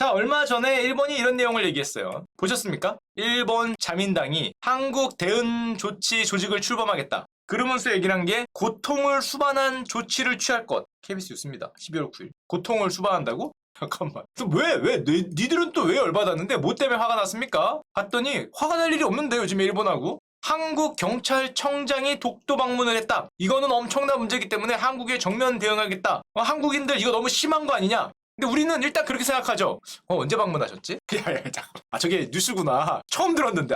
자, 얼마 전에 일본이 이런 내용을 얘기했어요. 보셨습니까? 일본 자민당이 한국 대응 조치 조직을 출범하겠다. 그러면서 얘기를 한 게 고통을 수반한 조치를 취할 것. KBS 뉴스입니다. 12월 9일. 고통을 수반한다고? 잠깐만. 니들은 또 왜 열받았는데? 뭐 때문에 화가 났습니까? 봤더니 화가 날 일이 없는데 요즘에 일본하고. 한국 경찰청장이 독도 방문을 했다. 이거는 엄청난 문제이기 때문에 한국에 정면 대응하겠다. 한국인들 이거 너무 심한 거 아니냐? 근데 우리는 일단 그렇게 생각하죠. 언제 방문하셨지? 야야 잠깐. 저게 뉴스구나. 처음 들었는데.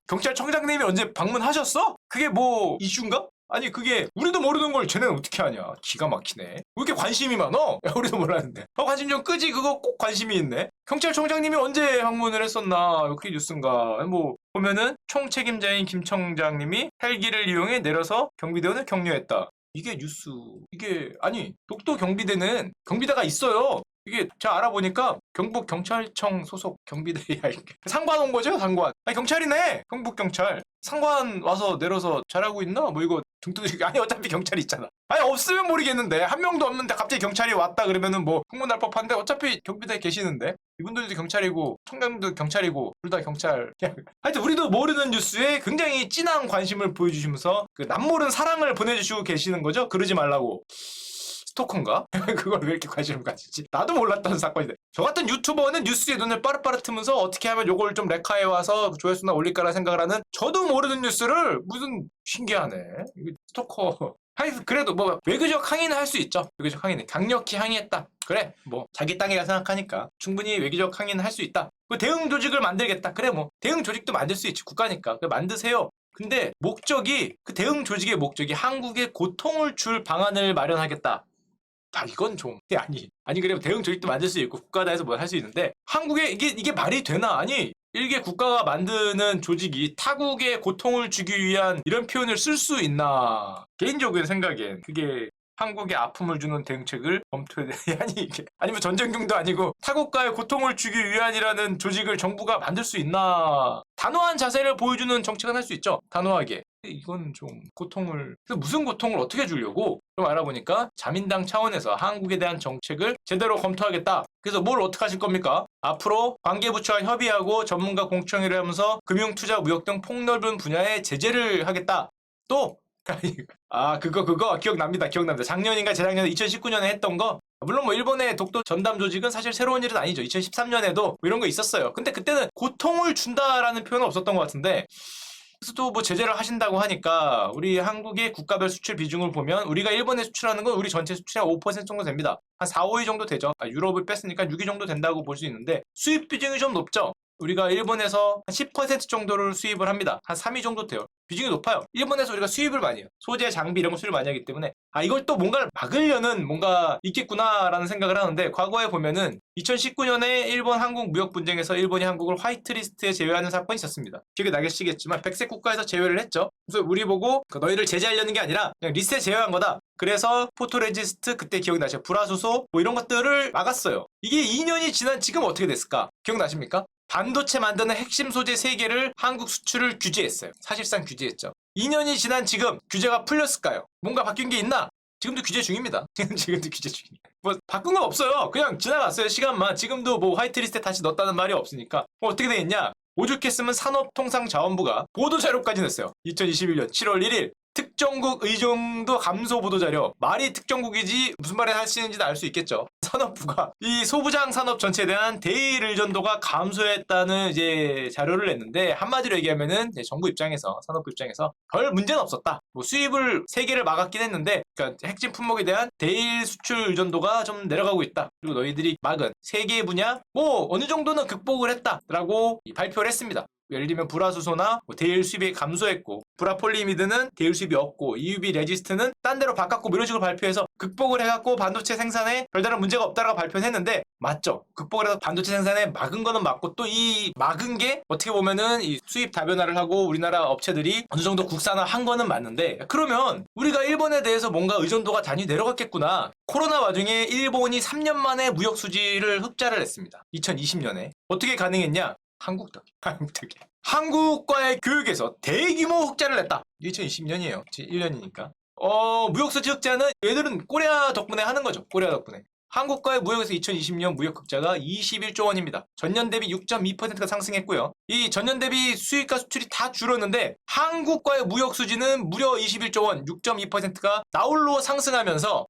경찰청장님이 언제 방문하셨어? 그게 뭐 이슈인가? 아니 그게 우리도 모르는 걸 쟤네는 어떻게 하냐. 기가 막히네. 왜 이렇게 관심이 많어? 야, 우리도 몰랐는데. 관심 좀 끄지. 그거 꼭 관심이 있네. 경찰청장님이 언제 방문을 했었나. 그게 뉴스인가. 뭐 보면은 총책임자인 김 청장님이 헬기를 이용해 내려서 경비대원을 격려했다. 이게 뉴스. 이게 아니 독도 경비대는 경비대가 있어요. 이게 제가 알아보니까 경북경찰청 소속 경비대 상관 온 거죠? 상관. 아니 경찰이네. 경북경찰. 상관 와서 내려서 잘하고 있나? 뭐 이거 등등이 아니 어차피 경찰이 있잖아. 아니 없으면 모르겠는데 한 명도 없는데 갑자기 경찰이 왔다 그러면은 뭐 흥분할 법한데 어차피 경비대에 계시는데 이분들도 경찰이고 청장님도 경찰이고 둘 다 경찰. 하여튼 우리도 모르는 뉴스에 굉장히 진한 관심을 보여주시면서 그 남모른 사랑을 보내주시고 계시는 거죠. 그러지 말라고. 스토커인가? 그걸 왜 이렇게 관심을 가지지? 나도 몰랐던 사건인데. 저 같은 유튜버는 뉴스에 눈을 빠르빠르 트면서 어떻게 하면 요걸 좀 레카에 와서 조회수나 올릴까라 생각을 하는 저도 모르는 뉴스를 무슨 신기하네. 이거 스토커. 하여튼 그래도 뭐 외교적 항의는 할 수 있죠. 외교적 항의는 강력히 항의했다. 그래 뭐 자기 땅이라 생각하니까 충분히 외교적 항의는 할 수 있다. 그 대응 조직을 만들겠다. 그래 뭐 대응 조직도 만들 수 있지. 국가니까. 그 만드세요. 근데 목적이 그 대응 조직의 목적이 한국에 고통을 줄 방안을 마련하겠다. 이건 좀 아니 그래 대응 조직도 만들 수 있고 국가다해서 뭘 할 수 있는데 한국에 이게 말이 되나? 아니 일개 국가가 만드는 조직이 타국에 고통을 주기 위한 이런 표현을 쓸 수 있나? 개인적인 생각엔 그게 한국에 아픔을 주는 대응책을 검토해야 돼. 아니면 전쟁중도 아니고 타국가에 고통을 주기 위한이라는 조직을 정부가 만들 수 있나? 단호한 자세를 보여주는 정책은 할 수 있죠. 단호하게. 이건 좀 고통을 무슨 고통을 어떻게 주려고 좀 알아보니까 자민당 차원에서 한국에 대한 정책을 제대로 검토하겠다. 그래서 뭘 어떻게 하실 겁니까? 앞으로 관계부처와 협의하고 전문가 공청회를 하면서 금융, 투자, 무역 등 폭넓은 분야에 제재를 하겠다. 또 그거 기억납니다. 작년인가 재작년에 2019년에 했던 거. 물론 뭐 일본의 독도 전담 조직은 사실 새로운 일은 아니죠. 2013년에도 뭐 이런 거 있었어요. 근데 그때는 고통을 준다라는 표현은 없었던 것 같은데 그래서도 뭐 제재를 하신다고 하니까 우리 한국의 국가별 수출 비중을 보면 우리가 일본에 수출하는 건 우리 전체 수출의 5% 정도 됩니다. 한 4, 5위 정도 되죠. 유럽을 뺐으니까 6위 정도 된다고 볼 수 있는데 수입 비중이 좀 높죠. 우리가 일본에서 한 10% 정도를 수입을 합니다. 한 3위 정도 돼요. 비중이 높아요. 일본에서 우리가 수입을 많이 해요. 소재, 장비 이런 거 수입을 많이 하기 때문에 이걸 또 뭔가를 막으려는 뭔가 있겠구나라는 생각을 하는데 과거에 보면은 2019년에 일본 한국 무역 분쟁에서 일본이 한국을 화이트리스트에 제외하는 사건이 있었습니다. 기억이 나시겠지만 백색 국가에서 제외를 했죠. 그래서 우리 보고 너희를 제재하려는 게 아니라 그냥 리스트에 제외한 거다. 그래서 포토레지스트 그때 기억나죠? 불화수소 뭐 이런 것들을 막았어요. 이게 2년이 지난 지금 어떻게 됐을까? 기억나십니까? 반도체 만드는 핵심 소재 3개를 한국 수출을 규제했어요. 사실상 규제했죠. 2년이 지난 지금 규제가 풀렸을까요? 뭔가 바뀐 게 있나? 지금도 규제 중입니다. 지금도 규제 중입니다. 뭐 바꾼 건 없어요. 그냥 지나갔어요. 시간만. 지금도 뭐 화이트리스트에 다시 넣었다는 말이 없으니까. 어떻게 되겠냐? 오죽했으면 산업통상자원부가 보도자료까지 냈어요. 2021년 7월 1일 특정국 의존도 감소 보도자료. 말이 특정국이지 무슨 말을 하시는지도 알 수 있겠죠. 산업부가 이 소부장 산업 전체에 대한 대일 의존도가 감소했다는 이제 자료를 냈는데 한마디로 얘기하면은 정부 입장에서 산업부 입장에서 별 문제는 없었다. 뭐 수입을 3개를 막았긴 했는데 그러니까 핵심 품목에 대한 대일 수출 의존도가 좀 내려가고 있다. 그리고 너희들이 막은 3개의 분야 뭐 어느 정도는 극복을 했다라고 발표를 했습니다. 예를 들면 불화수소나 대일 수입이 감소했고 불화폴리미드는 대일 수입이 없고 EUV 레지스트는 딴 데로 바꿨고 이런 식으로 발표해서 극복을 해갖고 반도체 생산에 별다른 문제가 없다라고 발표를 했는데 맞죠? 극복을 해서 반도체 생산에 막은 거는 맞고 또 이 막은 게 어떻게 보면은 이 수입 다변화를 하고 우리나라 업체들이 어느 정도 국산화한 거는 맞는데 그러면 우리가 일본에 대해서 뭔가 의존도가 단위 내려갔겠구나. 코로나 와중에 일본이 3년 만에 무역 수지를 흑자를 냈습니다. 2020년에 어떻게 가능했냐? 한국 덕이. 한국과의 교육에서 대규모 흑자를 냈다. 2020년이에요. 1년이니까. 무역수지 흑자는 얘들은 코리아 덕분에 하는 거죠. 코리아 덕분에. 한국과의 무역에서 2020년 무역 흑자가 21조 원입니다. 전년 대비 6.2%가 상승했고요. 이 전년 대비 수입과 수출이 다 줄었는데 한국과의 무역 수지는 무려 21조 원, 6.2%가 나홀로 상승하면서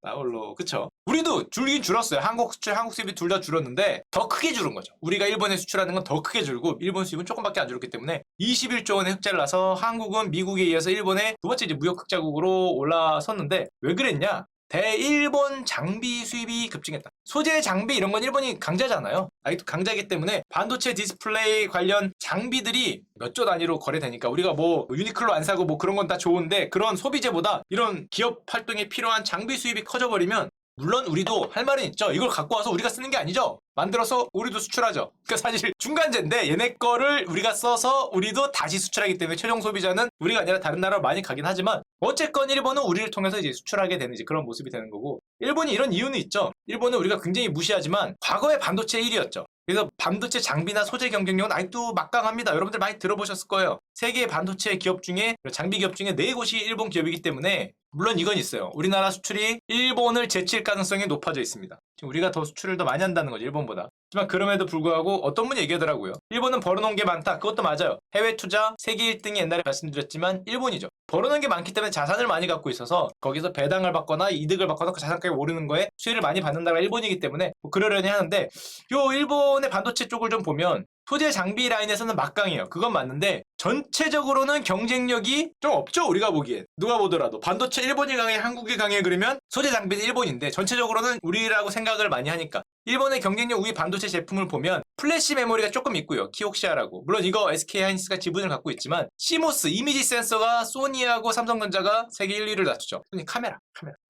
나홀로 그쵸? 우리도 줄긴 줄었어요. 한국 수출, 한국 수입이 둘 다 줄었는데 더 크게 줄은 거죠. 우리가 일본에 수출하는 건 더 크게 줄고 일본 수입은 조금밖에 안 줄었기 때문에 21조 원의 흑자를 나서 한국은 미국에 이어서 일본의 두 번째 이제 무역 흑자국으로 올라섰는데 왜 그랬냐? 대일본 장비 수입이 급증했다. 소재 장비 이런 건 일본이 강자잖아요. 아직도 강자이기 때문에 반도체 디스플레이 관련 장비들이 몇 조 단위로 거래되니까 우리가 뭐 유니클로 안 사고 뭐 그런 건 다 좋은데 그런 소비재보다 이런 기업 활동에 필요한 장비 수입이 커져버리면 물론 우리도 할 말은 있죠. 이걸 갖고 와서 우리가 쓰는 게 아니죠. 만들어서 우리도 수출하죠. 그러니까 사실 중간재인데 얘네 거를 우리가 써서 우리도 다시 수출하기 때문에 최종 소비자는 우리가 아니라 다른 나라로 많이 가긴 하지만 어쨌건 일본은 우리를 통해서 이제 수출하게 되는 이제 그런 모습이 되는 거고 일본이 이런 이유는 있죠. 일본은 우리가 굉장히 무시하지만 과거에 반도체 1위였죠. 그래서 반도체 장비나 소재 경쟁력은 아직도 막강합니다. 여러분들 많이 들어보셨을 거예요. 세계 반도체 기업 중에 장비 기업 중에 4곳이 일본 기업이기 때문에 물론 이건 있어요. 우리나라 수출이 일본을 제칠 가능성이 높아져 있습니다. 지금 우리가 더 수출을 더 많이 한다는 거죠. 일본보다. 하지만 그럼에도 불구하고 어떤 분이 얘기하더라고요. 일본은 벌어놓은 게 많다. 그것도 맞아요. 해외 투자 세계 1등이 옛날에 말씀드렸지만 일본이죠. 벌어놓은 게 많기 때문에 자산을 많이 갖고 있어서 거기서 배당을 받거나 이득을 받거나 그 자산가격이 오르는 거에 수혜를 많이 받는 나라가 일본이기 때문에 뭐 그러려니 하는데 요 일본의 반도체 쪽을 좀 보면 소재 장비 라인에서는 막강해요. 그건 맞는데 전체적으로는 경쟁력이 좀 없죠. 우리가 보기엔. 누가 보더라도 반도체 일본이 강해 한국이 강해 그러면 소재 장비는 일본인데 전체적으로는 우리라고 생각을 많이 하니까 일본의 경쟁력 우위 반도체 제품을 보면 플래시 메모리가 조금 있고요. 키옥시아라고. 물론 이거 SK하이닉스가 지분을 갖고 있지만 시모스 이미지 센서가 소니하고 삼성전자가 세계 1, 2위를 다투죠. 소니 카메라.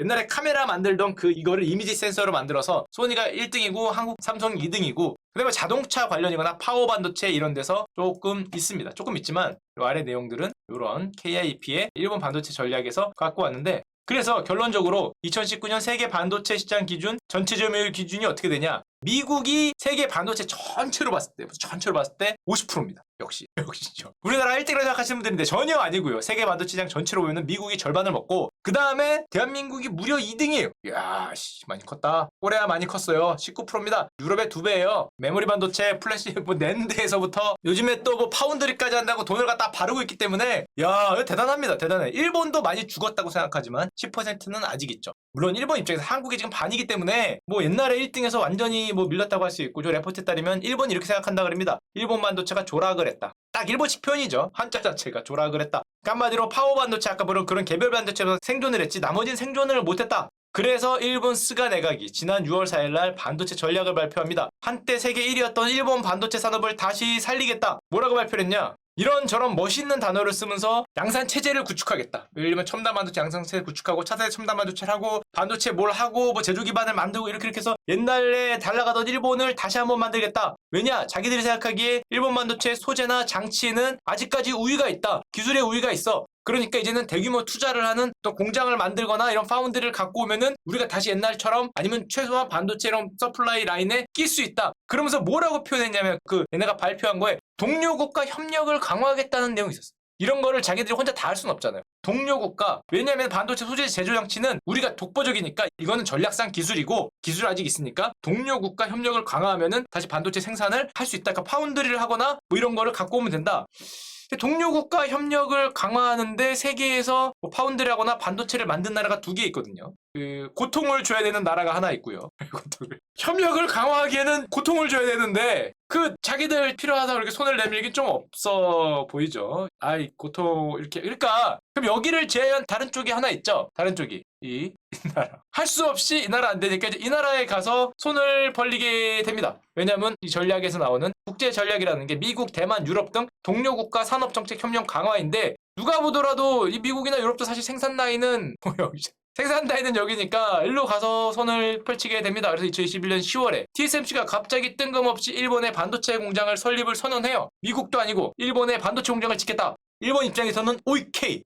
옛날에 카메라 만들던 이거를 이미지 센서로 만들어서 소니가 1등이고 한국 삼성이 2등이고 그다음에 자동차 관련이거나 파워 반도체 이런 데서 조금 있습니다. 조금 있지만 이 아래 내용들은 이런 KIP의 일본 반도체 전략에서 갖고 왔는데 그래서 결론적으로 2019년 세계 반도체 시장 기준 전체 점유율 기준이 어떻게 되냐? 미국이 세계 반도체 전체로 봤을 때 50%입니다. 역시죠. 우리나라 1등이라고 생각하시는 분들인데 전혀 아니고요. 세계 반도체 시장 전체로 보면 미국이 절반을 먹고 그 다음에 대한민국이 무려 2등이에요. 이야 많이 컸다. 코리아 많이 컸어요. 19%입니다. 유럽의 2배예요. 메모리 반도체, 플래시, 낸드에서부터 요즘에 또 뭐 파운드리까지 한다고 돈을 갖다 바르고 있기 때문에 야 대단합니다. 대단해. 일본도 많이 죽었다고 생각하지만 10%는 아직 있죠. 물론 일본 입장에서 한국이 지금 반이기 때문에 뭐 옛날에 1등에서 완전히 뭐 밀렸다고 할 수 있고 저 레포트에 따르면 일본이 이렇게 생각한다 그럽니다. 일본 반도체가 조락을 했다. 딱 일본식 표현이죠. 한자 자체가 조락을 했다. 그러니까 한마디로 파워 반도체 아까 보던 그런 개별 반도체에서 생존을 했지 나머지는 생존을 못했다. 그래서 일본 스가 내각이 지난 6월 4일날 반도체 전략을 발표합니다. 한때 세계 1위였던 일본 반도체 산업을 다시 살리겠다. 뭐라고 발표를 했냐? 이런저런 멋있는 단어를 쓰면서 양산 체제를 구축하겠다. 예를 들면 첨단 반도체 양산 체제 구축하고 차세대 첨단 반도체를 하고 반도체 뭘 하고 뭐 제조 기반을 만들고 이렇게 해서 옛날에 잘 나가던 일본을 다시 한번 만들겠다. 왜냐? 자기들이 생각하기에 일본 반도체 소재나 장치는 아직까지 우위가 있다. 기술의 우위가 있어. 그러니까 이제는 대규모 투자를 하는 또 공장을 만들거나 이런 파운드리를 갖고 오면은 우리가 다시 옛날처럼 아니면 최소한 반도체 이런 서플라이 라인에 낄 수 있다. 그러면서 뭐라고 표현했냐면 얘네가 발표한 거에 동료국가 협력을 강화하겠다는 내용이 있었어요. 이런 거를 자기들이 혼자 다 할 수는 없잖아요. 동료국가. 왜냐하면 반도체 소재 제조 장치는 우리가 독보적이니까 이거는 전략상 기술이고 기술 아직 있으니까 동료국가 협력을 강화하면은 다시 반도체 생산을 할 수 있다. 그러니까 파운드리를 하거나 뭐 이런 거를 갖고 오면 된다. 동료국가 협력을 강화하는데 세계에서 뭐 파운드를 하거나 반도체를 만든 나라가 2개 있거든요. 고통을 줘야 되는 나라가 하나 있고요. 협력을 강화하기에는 고통을 줘야 되는데 자기들 필요하다 그렇게 손을 내밀긴 좀 없어 보이죠. 고통 이렇게 그러니까 그럼 여기를 제외한 다른 쪽이 하나 있죠. 다른 쪽이 이 나라 할 수 없이 이 나라 안 되니까 이제 이 나라에 가서 손을 벌리게 됩니다. 왜냐하면 이 전략에서 나오는 국제 전략이라는 게 미국, 대만, 유럽 등 동료국가 산업정책 협력 강화인데 누가 보더라도 이 미국이나 유럽도 사실 생산 라인은 생산 라인은 여기니까 일로 가서 손을 펼치게 됩니다. 그래서 2021년 10월에 TSMC가 갑자기 뜬금없이 일본의 반도체 공장을 설립을 선언해요. 미국도 아니고 일본의 반도체 공장을 짓겠다. 일본 입장에서는 오케이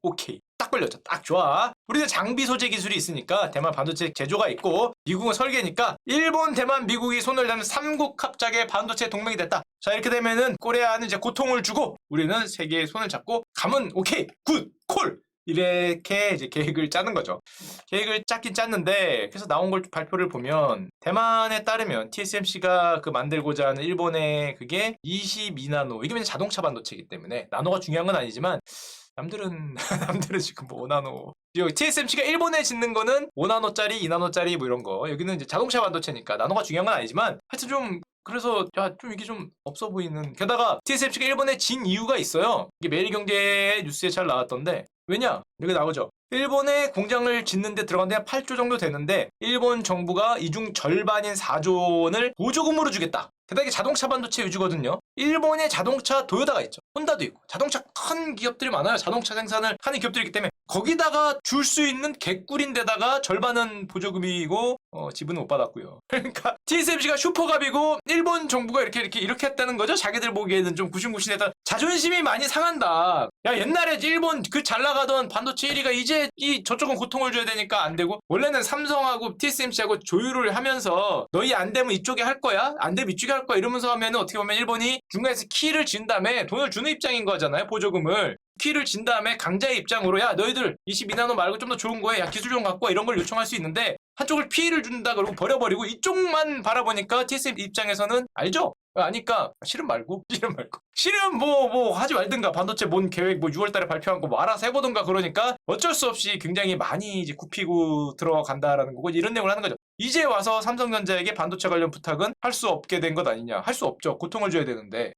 딱 걸렸죠. 딱 좋아. 우리는 장비 소재 기술이 있으니까 대만 반도체 제조가 있고 미국은 설계니까 일본, 대만, 미국이 손을 대는 3국 합작의 반도체 동맹이 됐다. 자 이렇게 되면은 코리아는 이제 고통을 주고 우리는 세계의 손을 잡고 가면 오케이 굿 콜 이렇게 이제 계획을 짜는 거죠. 계획을 짰긴 짰는데 그래서 나온 걸 발표를 보면 대만에 따르면 TSMC가 그 만들고자 하는 일본의 그게 22나노 이게 자동차 반도체이기 때문에 나노가 중요한 건 아니지만 남들은 남들은 지금 뭐 5나노 TSMC가 일본에 짓는 거는 5나노짜리 2나노짜리 뭐 이런 거 여기는 이제 자동차 반도체니까 나노가 중요한 건 아니지만 하여튼 좀 그래서 야 좀 이게 좀 없어 보이는 게다가 TSMC가 일본에 진 이유가 있어요. 이게 매일경제 뉴스에 잘 나왔던데 왜냐? 여기 나오죠. 일본에 공장을 짓는데 들어간 데가 8조 정도 되는데 일본 정부가 이 중 절반인 4조 원을 보조금으로 주겠다. 게다가 이게 자동차 반도체 위주거든요. 일본에 자동차 도요타가 있죠. 혼다도 있고 자동차 큰 기업들이 많아요. 자동차 생산을 하는 기업들이 있기 때문에 거기다가 줄 수 있는 개꿀인데다가 절반은 보조금이고 지분은 못 받았고요. 그러니까 TSMC가 슈퍼갑이고 일본 정부가 이렇게 했다는 거죠. 자기들 보기에는 좀 구신구신했던 자존심이 많이 상한다. 야 옛날에 일본 그 잘 나가던 반도체 1위가 이제 저쪽은 고통을 줘야 되니까 안 되고 원래는 삼성하고 TSMC하고 조율을 하면서 너희 안 되면 이쪽에 할 거야? 안 되면 이쪽에 할 거야? 이러면서 하면은 어떻게 보면 일본이 중간에서 키를 진 다음에 돈을 주는 입장인 거잖아요. 보조금을. 키를 진 다음에 강자의 입장으로 야 너희들 22나노 말고 좀 더 좋은 거에 야 기술 좀 갖고 와 이런 걸 요청할 수 있는데 한쪽을 피해를 준다 그러고 버려버리고 이쪽만 바라보니까 TSM 입장에서는 알죠? 아니까 싫으면 말고 싫으면 뭐 하지 말든가 반도체 뭔 계획 뭐 6월달에 발표한 거 뭐 알아서 해보든가 그러니까 어쩔 수 없이 굉장히 많이 이제 굽히고 들어간다라는 거고 이런 내용을 하는 거죠. 이제 와서 삼성전자에게 반도체 관련 부탁은 할 수 없게 된 것 아니냐. 할 수 없죠. 고통을 줘야 되는데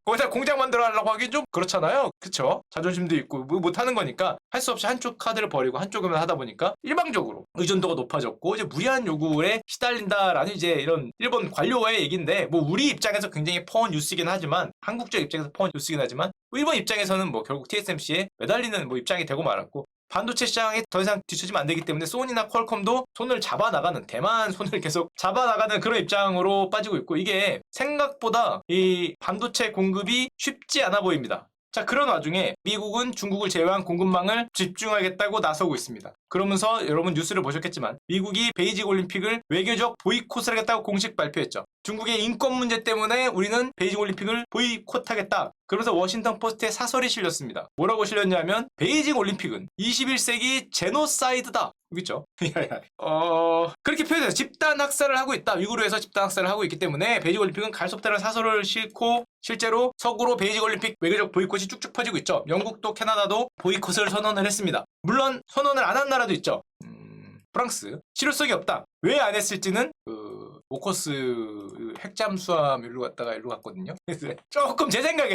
거기다 공장 만들어 하려고 하긴 좀 그렇잖아요. 그쵸? 자존심도 있고 뭐 못하는 거니까 할 수 없이 한쪽 카드를 버리고 한쪽으로 하다 보니까 일방적으로 의존도가 높아졌고 이제 무리한 요구에 시달린다라는 이제 이런 일본 관료와의 얘기인데 뭐 우리 입장에서 굉장히 퍼온 뉴스이긴 하지만 한국적 입장에서 퍼온 뉴스이긴 하지만 일본 입장에서는 뭐 결국 TSMC에 매달리는 뭐 입장이 되고 말았고 반도체 시장에 더 이상 뒤처지면 안 되기 때문에 소니나 퀄컴도 손을 잡아나가는 대만 손을 계속 잡아나가는 그런 입장으로 빠지고 있고 이게 생각보다 이 반도체 공급이 쉽지 않아 보입니다. 자 그런 와중에 미국은 중국을 제외한 공급망을 집중하겠다고 나서고 있습니다. 그러면서 여러분 뉴스를 보셨겠지만 미국이 베이징 올림픽을 외교적 보이콧을 하겠다고 공식 발표했죠. 중국의 인권 문제 때문에 우리는 베이징 올림픽을 보이콧하겠다. 그러면서 워싱턴 포스트에 사설이 실렸습니다. 뭐라고 실렸냐면 베이징 올림픽은 21세기 제노사이드다. 그렇죠? 그렇게 표현해서 집단 학살을 하고 있다. 위구르에서 집단 학살을 하고 있기 때문에 베이징 올림픽은 갈 수 없다는 사설을 싣고 실제로 서구로 베이징 올림픽 외교적 보이콧이 쭉쭉 퍼지고 있죠. 영국도 캐나다도 보이콧을 선언을 했습니다. 물론 선언을 안 한 나라도 있죠. 프랑스 실효성이 없다. 왜 안 했을지는 오커스 핵잠수함 일로 갔다가 일로 갔거든요. 그래서 조금 제 생각에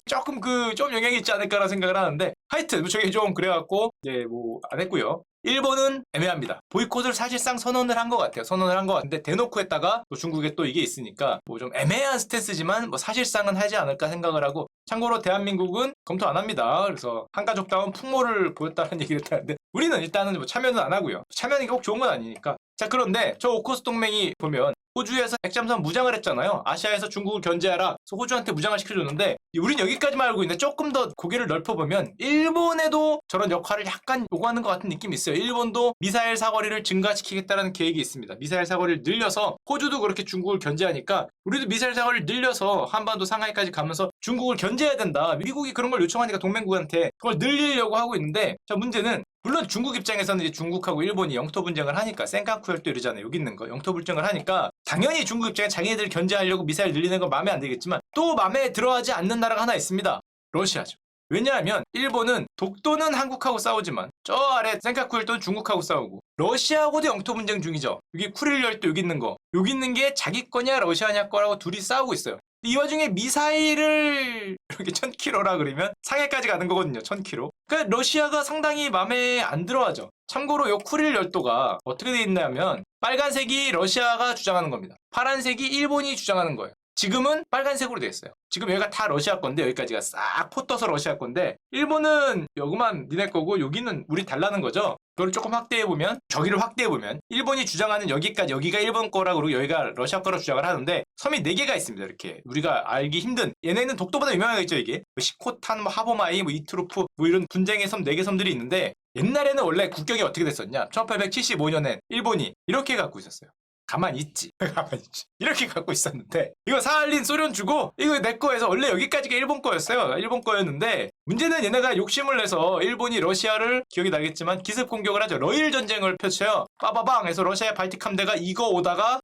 조금 좀 영향이 있지 않을까라는 생각을 하는데 하여튼 저게 좀 그래갖고 이제 뭐 안 했고요. 일본은 애매합니다. 보이콧을 사실상 선언을 한 것 같아요. 선언을 한 것 같은데 대놓고 했다가 또 중국에 또 이게 있으니까 뭐 좀 애매한 스탠스지만 뭐 사실상은 하지 않을까 생각을 하고 참고로 대한민국은 검토 안 합니다. 그래서 한가족다운 풍모를 보였다는 얘기를 했다는데 우리는 일단은 뭐 참여는 안 하고요. 참여는 꼭 좋은 건 아니니까. 자 그런데 저 오커스 동맹이 보면 호주에서 핵잠수함 무장을 했잖아요. 아시아에서 중국을 견제하라. 그래서 호주한테 무장을 시켜줬는데 우린 여기까지만 알고 있는데 조금 더 고개를 넓혀보면 일본에도 저런 역할을 약간 요구하는 것 같은 느낌이 있어요. 일본도 미사일 사거리를 증가시키겠다는 계획이 있습니다. 미사일 사거리를 늘려서 호주도 그렇게 중국을 견제하니까 우리도 미사일 사거리를 늘려서 한반도 상하이까지 가면서 중국을 견제해야 된다. 미국이 그런 걸 요청하니까 동맹국한테 그걸 늘리려고 하고 있는데 자 문제는 물론 중국 입장에서는 이제 중국하고 일본이 영토 분쟁을 하니까 센카쿠 혈도 이러잖아요. 여기 있는 거 영토 분쟁을 하니까 당연히 중국 입장에 자기네들 견제하려고 미사일 늘리는 건 마음에 안 들겠지만 또 마음에 들어하지 않는 나라가 하나 있습니다. 러시아죠. 왜냐하면 일본은 독도는 한국하고 싸우지만 저 아래 센카쿠 혈도는 중국하고 싸우고 러시아하고도 영토 분쟁 중이죠. 여기 쿠릴 혈도 여기 있는 거 여기 있는 게 자기 거냐 러시아냐 거라고 둘이 싸우고 있어요. 이 와중에 미사일을 이렇게 1000km라 그러면 상해까지 가는 거거든요. 1000km. 그러니까 러시아가 상당히 마음에 안 들어하죠. 참고로 요 쿠릴 열도가 어떻게 돼 있냐면 빨간색이 러시아가 주장하는 겁니다. 파란색이 일본이 주장하는 거예요. 지금은 빨간색으로 돼 있어요. 지금 여기가 다 러시아 건데 여기까지가 싹 포 떠서 러시아 건데 일본은 여기만 니네 거고 여기는 우리 달라는 거죠. 그걸 조금 확대해보면 저기를 확대해보면 일본이 주장하는 여기까지 여기가 일본 거라고 그러고 여기가 러시아 거라고 주장을 하는데 섬이 4개가 있습니다. 이렇게 우리가 알기 힘든 얘네는 독도보다 유명하겠죠. 이게 시코탄, 뭐 하보마이, 뭐 이트루프 뭐 이런 분쟁의 섬 4개 섬들이 있는데 옛날에는 원래 국경이 어떻게 됐었냐 1875년엔 일본이 이렇게 갖고 있었어요. 가만히 있지. 가만히 있지. 이렇게 갖고 있었는데 이거 사할린 소련 주고 이거 내 거에서 원래 여기까지가 일본 거였어요. 일본 거였는데 문제는 얘네가 욕심을 내서 일본이 러시아를 기억이 나겠지만 기습 공격을 하죠. 러일 전쟁을 펼쳐요. 빠바방 해서 러시아의 발틱 함대가 이거 오다가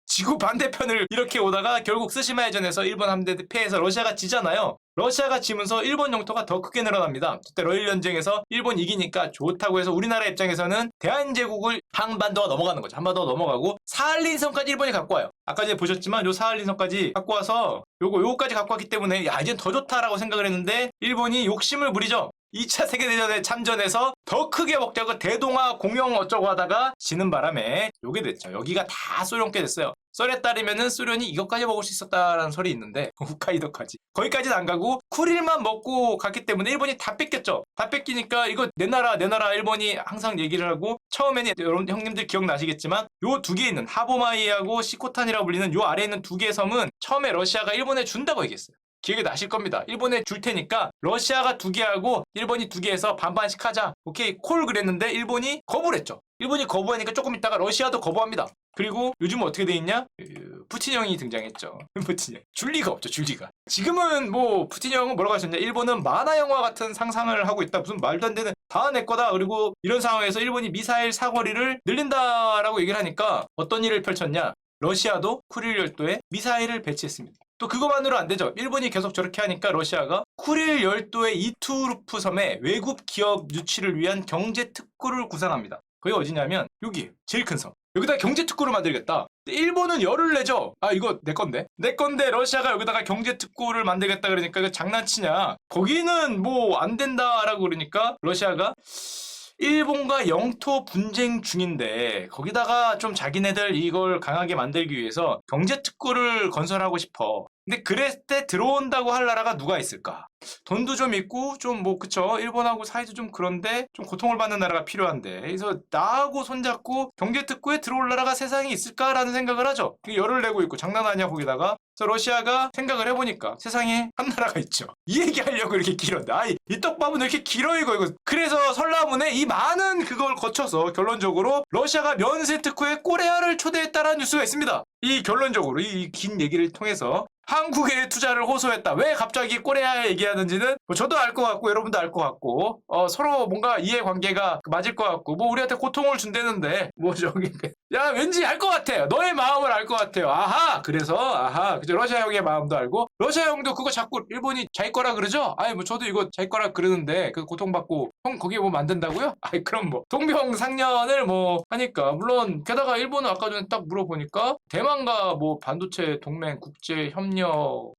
지구 반대편을 이렇게 오다가 결국 스시마 해전에서 일본 함대 패해서 러시아가 지잖아요. 러시아가 지면서 일본 영토가 더 크게 늘어납니다. 그때 러일 전쟁에서 일본 이기니까 좋다고 해서 우리나라 입장에서는 대한제국을 한반도가 넘어가는 거죠. 한반도가 넘어가고 사할린성까지 일본이 갖고 와요. 아까 전에 보셨지만 요 사할린성까지 갖고 와서 요거까지 갖고 왔기 때문에 야 이젠 더 좋다라고 생각을 했는데 일본이 욕심을 부리죠. 2차 세계대전에 참전해서 더 크게 먹자고 대동아 공영 어쩌고 하다가 지는 바람에 요게 됐죠. 여기가 다 소련 게 됐어요. 썰에 따르면은 소련이 이것까지 먹을 수 있었다라는 설이 있는데 홋카이도까지 거기까지는 안 가고 쿠릴만 먹고 갔기 때문에 일본이 다 뺏겼죠. 다 뺏기니까 이거 내 나라 일본이 항상 얘기를 하고 처음에는 여러분 형님들 기억나시겠지만 요 두 개 있는 하보마이하고 시코탄이라고 불리는 요 아래에 있는 두 개의 섬은 처음에 러시아가 일본에 준다고 얘기했어요. 기억이 나실 겁니다. 일본에 줄 테니까 러시아가 두 개 하고 일본이 두 개해서 반반씩 하자. 오케이 콜 그랬는데 일본이 거부를 했죠. 일본이 거부하니까 조금 있다가 러시아도 거부합니다. 그리고 요즘은 어떻게 돼 있냐? 푸틴 형이 등장했죠. 푸틴 형. 줄 리가 없죠. 줄 리가. 지금은 뭐 푸틴 형은 뭐라고 하셨냐? 일본은 만화 영화 같은 상상을 하고 있다. 무슨 말도 안 되는 다 내 거다. 그리고 이런 상황에서 일본이 미사일 사거리를 늘린다라고 얘기를 하니까 어떤 일을 펼쳤냐? 러시아도 쿠릴 열도에 미사일을 배치했습니다. 또 그것만으로 안 되죠. 일본이 계속 저렇게 하니까 러시아가 쿠릴 열도의 이투르프 섬에 외국 기업 유치를 위한 경제 특구를 구상합니다. 그게 어디냐면 여기 제일 큰 섬. 여기다 경제 특구를 만들겠다. 일본은 열을 내죠. 아 이거 내 건데. 내 건데 러시아가 여기다가 경제 특구를 만들겠다 그러니까 이거 장난치냐. 거기는 뭐 안 된다라고 그러니까 러시아가 일본과 영토 분쟁 중인데 거기다가 좀 자기네들 이걸 강하게 만들기 위해서 경제 특구를 건설하고 싶어. 근데 그랬을 때 들어온다고 할 나라가 누가 있을까? 돈도 좀 있고 좀 뭐 그쵸 일본하고 사이도 좀 그런데 좀 고통을 받는 나라가 필요한데 그래서 나하고 손잡고 경제특구에 들어올 나라가 세상에 있을까라는 생각을 하죠. 열을 내고 있고 장난하냐 거기다가. 그래서 러시아가 생각을 해보니까 세상에 한 나라가 있죠. 이 얘기하려고 이렇게 길었는데 아이 이 떡밥은 왜 이렇게 길어 이거. 그래서 설라문에 이 많은 그걸 거쳐서 결론적으로 러시아가 면세특구에 코레아를 초대했다라는 뉴스가 있습니다. 이 결론적으로 이 긴 얘기를 통해서 한국에 투자를 호소했다. 왜 갑자기 코레아에 얘기하는지는 뭐 저도 알 것 같고 여러분도 알 것 같고 서로 뭔가 이해관계가 맞을 것 같고 뭐 우리한테 고통을 준다는데 뭐 저기 야 왠지 알 것 같아요. 너의 마음을 알 것 같아요. 아하 그래서 아하 그죠 러시아 형의 마음도 알고 러시아 형도 그거 자꾸 일본이 자기 거라 그러죠. 아니 뭐 저도 이거 자기 거라 그러는데 그 고통받고 형 거기에 뭐 만든다고요? 아이 그럼 뭐 동병상련을 뭐 하니까 물론 게다가 일본은 아까 전에 딱 물어보니까 대만과 뭐 반도체 동맹 국제 협력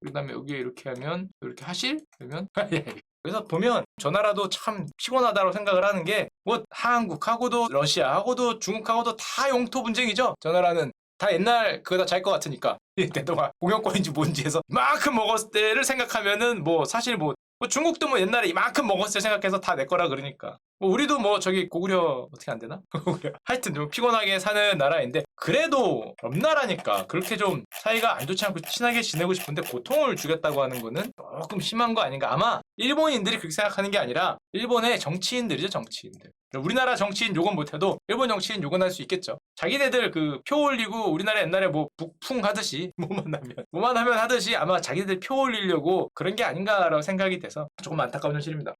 그다음에 여기에 이렇게 하면 이렇게 하실? 그러면 그래서 보면 저 나라도 참 피곤하다고 생각을 하는 게 뭐 한국하고도 러시아하고도 중국하고도 다 영토 분쟁이죠. 저 나라는 다 옛날 그거 다 잘 것 같으니까 대동아 공영권인지 뭔지 해서 이만큼 먹었을 때를 생각하면은 뭐 사실 뭐 중국도 뭐 옛날에 이만큼 먹었을 때 생각해서 다 내 거라 그러니까 뭐 우리도 뭐 저기 고구려 어떻게 안 되나? 하여튼 좀 피곤하게 사는 나라인데 그래도 옆나라니까 그렇게 좀 사이가 안 좋지 않고 친하게 지내고 싶은데 고통을 주겠다고 하는 거는 조금 심한 거 아닌가. 아마 일본인들이 그렇게 생각하는 게 아니라 일본의 정치인들이죠. 정치인들. 우리나라 정치인 욕은 못해도 일본 정치인 욕은 할 수 있겠죠. 자기네들 그 표 올리고 우리나라 옛날에 뭐 북풍 하듯이 뭐만 하면 하듯이 아마 자기네들 표 올리려고 그런 게 아닌가라고 생각이 돼서 조금 안타까운 현실입니다.